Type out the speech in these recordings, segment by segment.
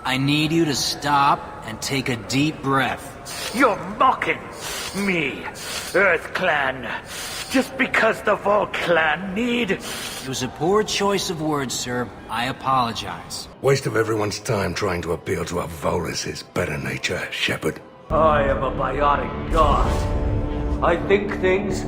I need you to stop and take a deep breath. You're mocking me, Earth Clan, just because the Vol Clan need... It was a poor choice of words, sir. I apologize. Waste of everyone's time trying to appeal to a Volus' better nature, Shepard. I am a biotic god. I think things,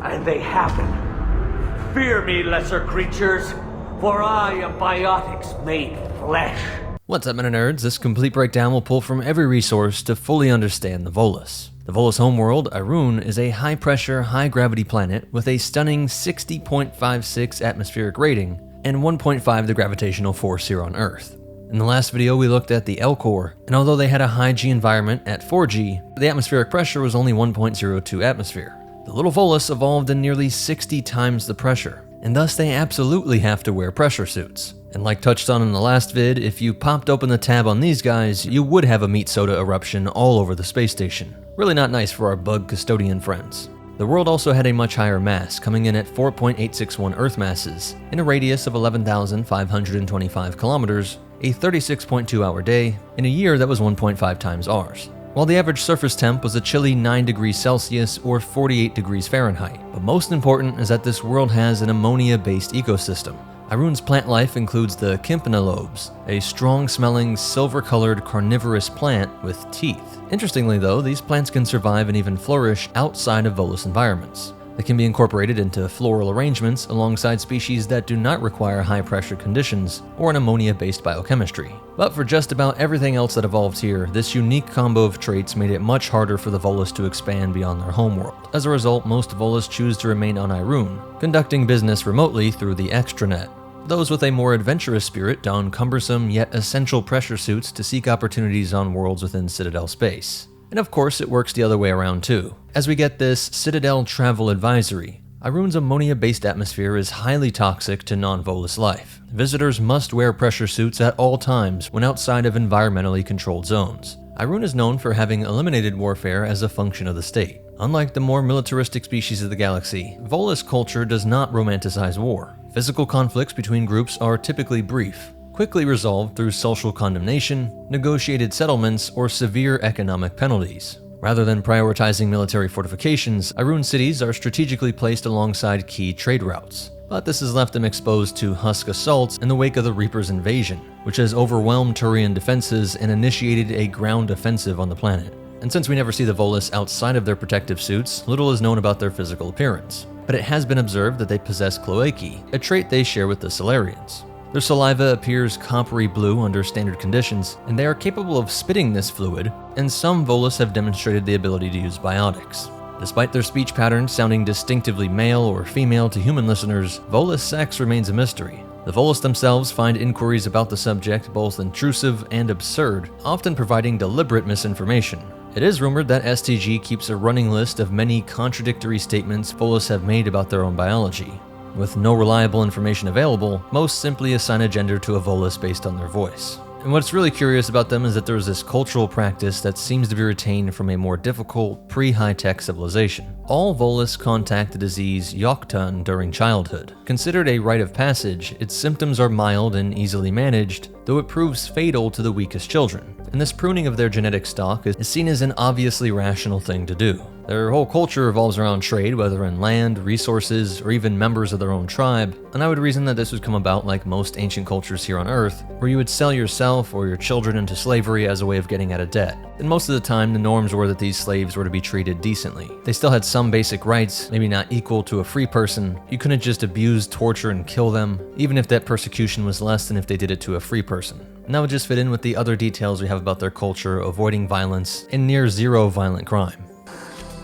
and they happen. Fear me, lesser creatures, for I am biotics made flesh. What's up, Meta Nerds? This complete breakdown will pull from every resource to fully understand the Volus. The Volus homeworld, Irun, is a high-pressure, high-gravity planet with a stunning 60.56 atmospheric rating and 1.5 the gravitational force here on Earth. In the last video, we looked at the L-Core, and although they had a high G environment at 4G, the atmospheric pressure was only 1.02 atmosphere. The little Volus evolved in nearly 60 times the pressure, and thus they absolutely have to wear pressure suits. And like touched on in the last vid, if you popped open the tab on these guys, you would have a meat soda eruption all over the space station. Really not nice for our bug custodian friends. The world also had a much higher mass, coming in at 4.861 Earth masses, in a radius of 11,525 kilometers, a 36.2 hour day, in a year that was 1.5 times ours. While the average surface temp was a chilly 9 degrees Celsius or 48 degrees Fahrenheit. But most important is that this world has an ammonia-based ecosystem. Irun's plant life includes the Kimpanalobes, a strong-smelling, silver-colored carnivorous plant with teeth. Interestingly though, these plants can survive and even flourish outside of Volus environments. They can be incorporated into floral arrangements alongside species that do not require high-pressure conditions or an ammonia-based biochemistry. But for just about everything else that evolved here, this unique combo of traits made it much harder for the Volus to expand beyond their homeworld. As a result, most Volus choose to remain on Irun, conducting business remotely through the extranet. Those with a more adventurous spirit don cumbersome yet essential pressure suits to seek opportunities on worlds within Citadel space. And of course, it works the other way around too, as we get this Citadel Travel Advisory. Irun's ammonia-based atmosphere is highly toxic to non-Volus life. Visitors must wear pressure suits at all times when outside of environmentally controlled zones. Irun is known for having eliminated warfare as a function of the state. Unlike the more militaristic species of the galaxy, Volus culture does not romanticize war. Physical conflicts between groups are typically brief, quickly resolved through social condemnation, negotiated settlements, or severe economic penalties. Rather than prioritizing military fortifications, Irun cities are strategically placed alongside key trade routes. But this has left them exposed to Husk assaults in the wake of the Reaper's invasion, which has overwhelmed Turian defenses and initiated a ground offensive on the planet. And since we never see the Volus outside of their protective suits, little is known about their physical appearance. But it has been observed that they possess cloacae, a trait they share with the Solarians. Their saliva appears coppery blue under standard conditions, and they are capable of spitting this fluid, and some Volus have demonstrated the ability to use biotics. Despite their speech patterns sounding distinctively male or female to human listeners, Volus sex remains a mystery. The Volus themselves find inquiries about the subject both intrusive and absurd, often providing deliberate misinformation. It is rumored that STG keeps a running list of many contradictory statements Volus have made about their own biology. With no reliable information available, most simply assign a gender to a Volus based on their voice. And what's really curious about them is that there is this cultural practice that seems to be retained from a more difficult, pre-high-tech civilization. All Volus contact the disease Yoktan during childhood. Considered a rite of passage, its symptoms are mild and easily managed, though it proves fatal to the weakest children. And this pruning of their genetic stock is seen as an obviously rational thing to do. Their whole culture revolves around trade, whether in land, resources, or even members of their own tribe, and I would reason that this would come about like most ancient cultures here on Earth, where you would sell yourself or your children into slavery as a way of getting out of debt. And most of the time, the norms were that these slaves were to be treated decently. They still had some basic rights, maybe not equal to a free person. You couldn't just abuse, torture, and kill them, even if that persecution was less than if they did it to a free person. And that would just fit in with the other details we have about their culture, avoiding violence, and near zero violent crime.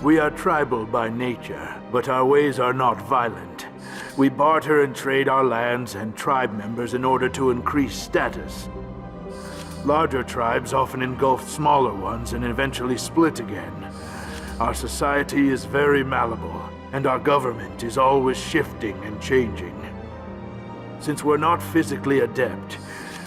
We are tribal by nature, but our ways are not violent. We barter and trade our lands and tribe members in order to increase status. Larger tribes often engulf smaller ones and eventually split again. Our society is very malleable, and our government is always shifting and changing. Since we're not physically adept,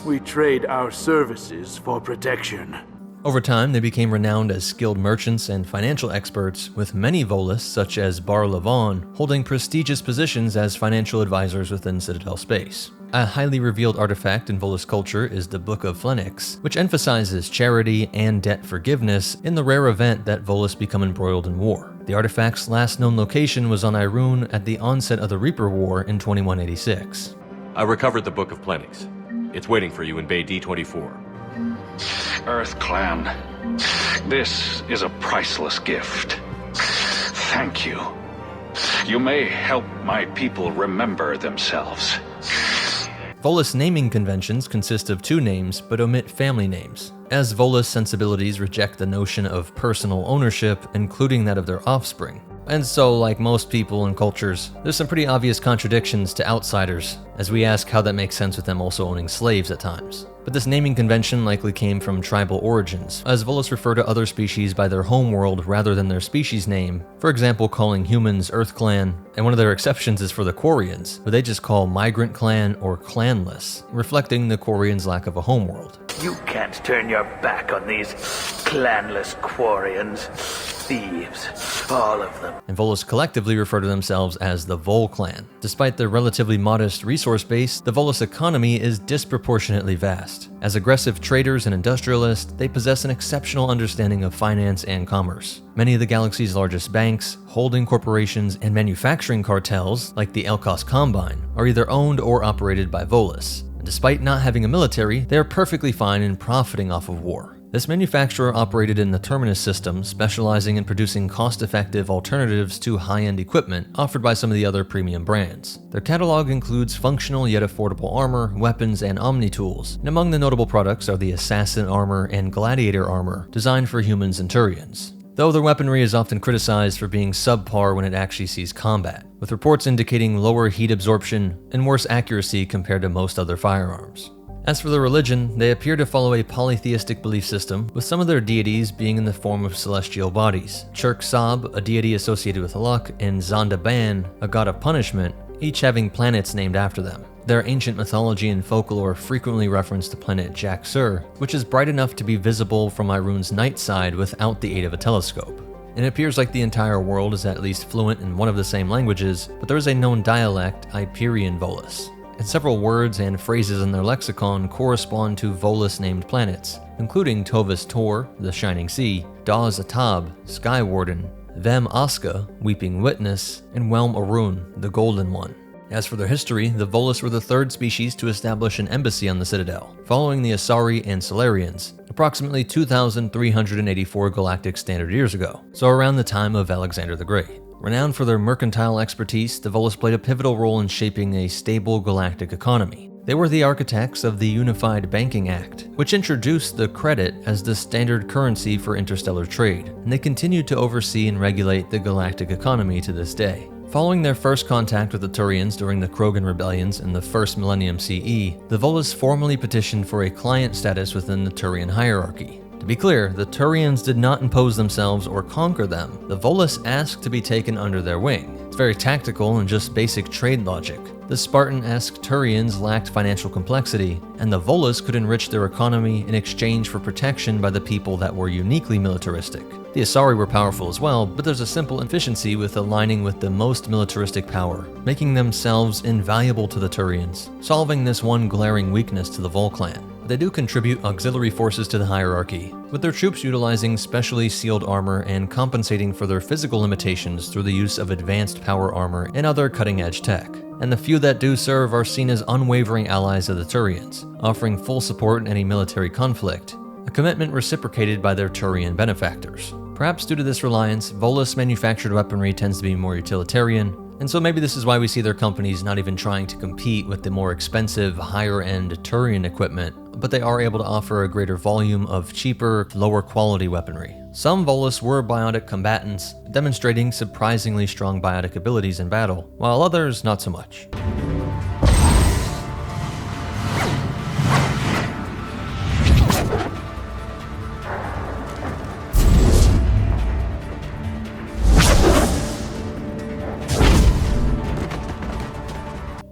we trade our services for protection. Over time, they became renowned as skilled merchants and financial experts, with many Volus, such as Bar Levon, holding prestigious positions as financial advisors within Citadel space. A highly revealed artifact in Volus culture is the Book of Phoenix, which emphasizes charity and debt forgiveness in the rare event that Volus become embroiled in war. The artifact's last known location was on Irune at the onset of the Reaper War in 2186. I recovered the Book of Plenix. It's waiting for you in Bay D24. Earth Clan, this is a priceless gift. Thank you. You may help my people remember themselves. Volus naming conventions consist of two names but omit family names, as Volus sensibilities reject the notion of personal ownership, including that of their offspring. And so, like most people and cultures, there's some pretty obvious contradictions to outsiders, as we ask how that makes sense with them also owning slaves at times. But this naming convention likely came from tribal origins, as Volus refer to other species by their homeworld rather than their species name, for example calling humans Earth Clan, and one of their exceptions is for the Quarians, who they just call Migrant Clan or Clanless, reflecting the Quarians' lack of a homeworld. You can't turn your back on these clanless Quarians. Thieves, all of them. And Volus collectively refer to themselves as the Vol Clan. Despite their relatively modest resource base, the Volus economy is disproportionately vast. As aggressive traders and industrialists, they possess an exceptional understanding of finance and commerce. Many of the galaxy's largest banks, holding corporations, and manufacturing cartels, like the Elkos Combine, are either owned or operated by Volus. And despite not having a military, they are perfectly fine in profiting off of war. This manufacturer operated in the Terminus system, specializing in producing cost-effective alternatives to high-end equipment offered by some of the other premium brands. Their catalog includes functional yet affordable armor, weapons, and omni-tools, and among the notable products are the Assassin armor and Gladiator armor, designed for humans and Turians. Though their weaponry is often criticized for being subpar when it actually sees combat, with reports indicating lower heat absorption and worse accuracy compared to most other firearms. As for their religion, they appear to follow a polytheistic belief system, with some of their deities being in the form of celestial bodies. Chirk Sab, a deity associated with luck, and Zonda Ban, a god of punishment, each having planets named after them. Their ancient mythology and folklore frequently reference the planet Jaxur, which is bright enough to be visible from Irune's night side without the aid of a telescope. It appears like the entire world is at least fluent in one of the same languages, but there is a known dialect, Hyperion Volus. And several words and phrases in their lexicon correspond to Volus-named planets, including Tovus Tor, the Shining Sea, Daz Atab, Sky Warden, Vem Aska, Weeping Witness, and Welm Arun, the Golden One. As for their history, the Volus were the third species to establish an embassy on the Citadel, following the Asari and Solarians, approximately 2,384 galactic standard years ago, so around the time of Alexander the Great. Renowned for their mercantile expertise, the Volus played a pivotal role in shaping a stable galactic economy. They were the architects of the Unified Banking Act, which introduced the credit as the standard currency for interstellar trade, and they continued to oversee and regulate the galactic economy to this day. Following their first contact with the Turians during the Krogan rebellions in the first millennium CE, the Volus formally petitioned for a client status within the Turian hierarchy. To be clear, the Turians did not impose themselves or conquer them. The Volus asked to be taken under their wing. It's very tactical and just basic trade logic. The Spartan-esque Turians lacked financial complexity, and the Volus could enrich their economy in exchange for protection by the people that were uniquely militaristic. The Asari were powerful as well, but there's a simple efficiency with aligning with the most militaristic power, making themselves invaluable to the Turians, solving this one glaring weakness to the Vol clan. They do contribute auxiliary forces to the hierarchy, with their troops utilizing specially sealed armor and compensating for their physical limitations through the use of advanced power armor and other cutting-edge tech. And the few that do serve are seen as unwavering allies of the Turians, offering full support in any military conflict, a commitment reciprocated by their Turian benefactors. Perhaps due to this reliance, Volus manufactured weaponry tends to be more utilitarian, and so maybe this is why we see their companies not even trying to compete with the more expensive, higher-end Turian equipment, but they are able to offer a greater volume of cheaper, lower-quality weaponry. Some Volus were biotic combatants, demonstrating surprisingly strong biotic abilities in battle, while others not so much.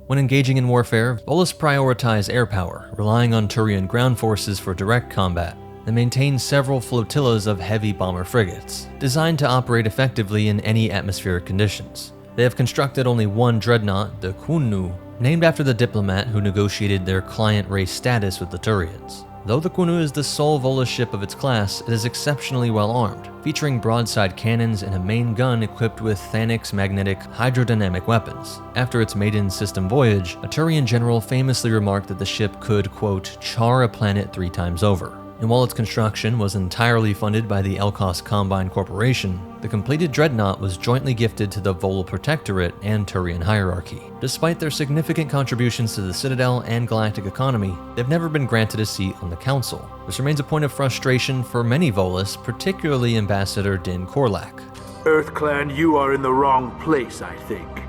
When engaging in warfare, Volus prioritize air power, relying on Turian ground forces for direct combat. and maintain several flotillas of heavy bomber frigates, designed to operate effectively in any atmospheric conditions. They have constructed only one dreadnought, the Khunu, named after the diplomat who negotiated their client race status with the Turians. Though the Khunu is the sole Volus ship of its class, it is exceptionally well armed, featuring broadside cannons and a main gun equipped with Thanix magnetic hydrodynamic weapons. After its maiden system voyage, a Turian general famously remarked that the ship could, quote, char a planet 3 times over. And while its construction was entirely funded by the Elkos Combine Corporation, the completed dreadnought was jointly gifted to the Volul Protectorate and Turian hierarchy. Despite their significant contributions to the Citadel and galactic economy, they've never been granted a seat on the Council. This remains a point of frustration for many Volus, particularly Ambassador Din Korlak. EarthClan, you are in the wrong place, I think.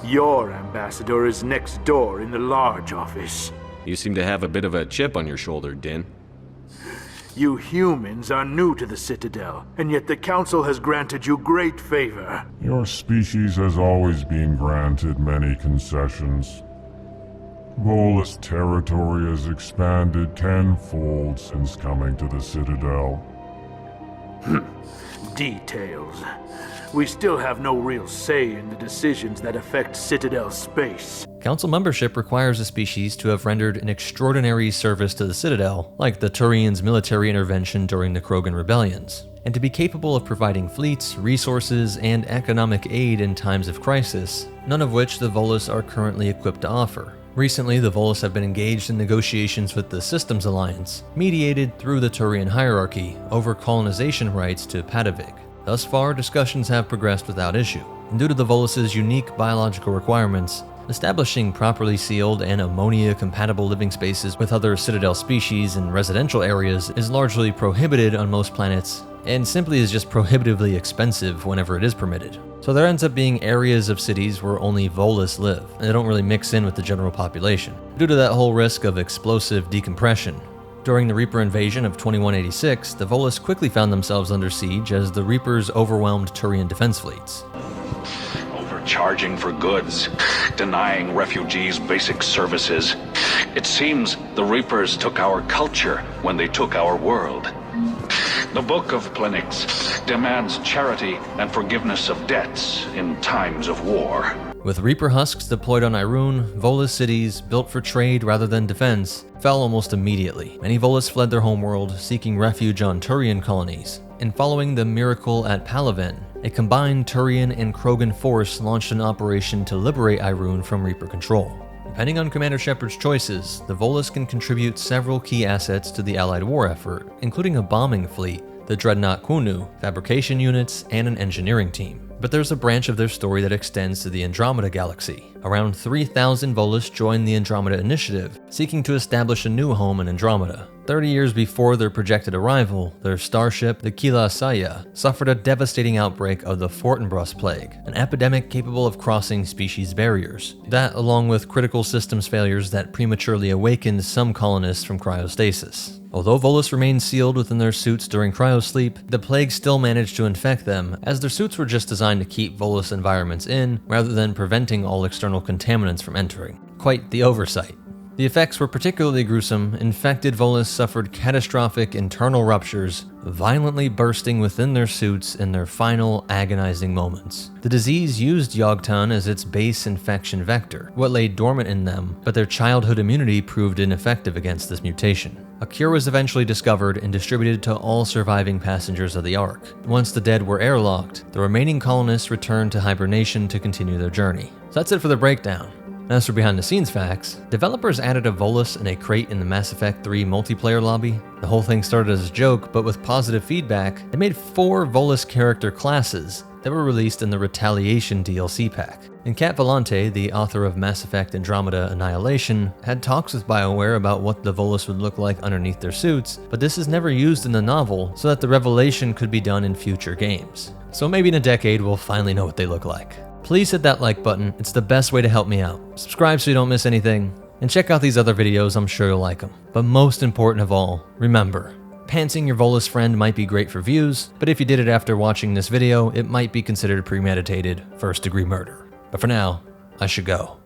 Your ambassador is next door in the large office. You seem to have a bit of a chip on your shoulder, Din. You humans are new to the Citadel, and yet the Council has granted you great favor. Your species has always been granted many concessions. Volus territory has expanded tenfold since coming to the Citadel. Details. We still have no real say in the decisions that affect Citadel space. Council membership requires a species to have rendered an extraordinary service to the Citadel, like the Turians' military intervention during the Krogan rebellions, and to be capable of providing fleets, resources, and economic aid in times of crisis, none of which the Volus are currently equipped to offer. Recently, the Volus have been engaged in negotiations with the Systems Alliance, mediated through the Turian hierarchy, over colonization rights to Patavik. Thus far, discussions have progressed without issue, and due to the Volus' unique biological requirements, establishing properly sealed and ammonia-compatible living spaces with other Citadel species in residential areas is largely prohibited on most planets, and simply is just prohibitively expensive whenever it is permitted. So there ends up being areas of cities where only Volus live, and they don't really mix in with the general population, due to that whole risk of explosive decompression. During the Reaper invasion of 2186, the Volus quickly found themselves under siege as the Reapers overwhelmed Turian defense fleets. Overcharging for goods, denying refugees basic services. It seems the Reapers took our culture when they took our world. The Book of Plenix demands charity and forgiveness of debts in times of war. With Reaper husks deployed on Irune, Volus cities, built for trade rather than defense, fell almost immediately. Many Volus fled their homeworld, seeking refuge on Turian colonies. And following the miracle at Palaven, a combined Turian and Krogan force launched an operation to liberate Irune from Reaper control. Depending on Commander Shepard's choices, the Volus can contribute several key assets to the Allied war effort, including a bombing fleet, the Dreadnought Khunu, fabrication units, and an engineering team. But there's a branch of their story that extends to the Andromeda galaxy. Around 3,000 Volus joined the Andromeda Initiative, seeking to establish a new home in Andromeda. 30 years before their projected arrival, their starship, the Kila Saya, suffered a devastating outbreak of the Fortinbras plague, an epidemic capable of crossing species barriers. That, along with critical systems failures that prematurely awakened some colonists from cryostasis. Although Volus remained sealed within their suits during cryosleep, the plague still managed to infect them, as their suits were just designed to keep Volus environments in, rather than preventing all external contaminants from entering. Quite the oversight. The effects were particularly gruesome. Infected Volus suffered catastrophic internal ruptures, violently bursting within their suits in their final agonizing moments. The disease used Yogg-Tun as its base infection vector, what lay dormant in them, but their childhood immunity proved ineffective against this mutation. A cure was eventually discovered and distributed to all surviving passengers of the Ark. Once the dead were airlocked, the remaining colonists returned to hibernation to continue their journey. So that's it for the breakdown. As for behind-the-scenes facts, developers added a Volus and a crate in the Mass Effect 3 multiplayer lobby. The whole thing started as a joke, but with positive feedback, they made 4 Volus character classes that were released in the Retaliation DLC pack. And Kat Vellante, the author of Mass Effect Andromeda Annihilation, had talks with BioWare about what the Volus would look like underneath their suits, but this is never used in the novel so that the revelation could be done in future games. So maybe in a decade we'll finally know what they look like. Please hit that like button, it's the best way to help me out. Subscribe so you don't miss anything, and check out these other videos, I'm sure you'll like them. But most important of all, remember, pantsing your Volus friend might be great for views, but if you did it after watching this video, it might be considered premeditated first-degree murder. But for now, I should go.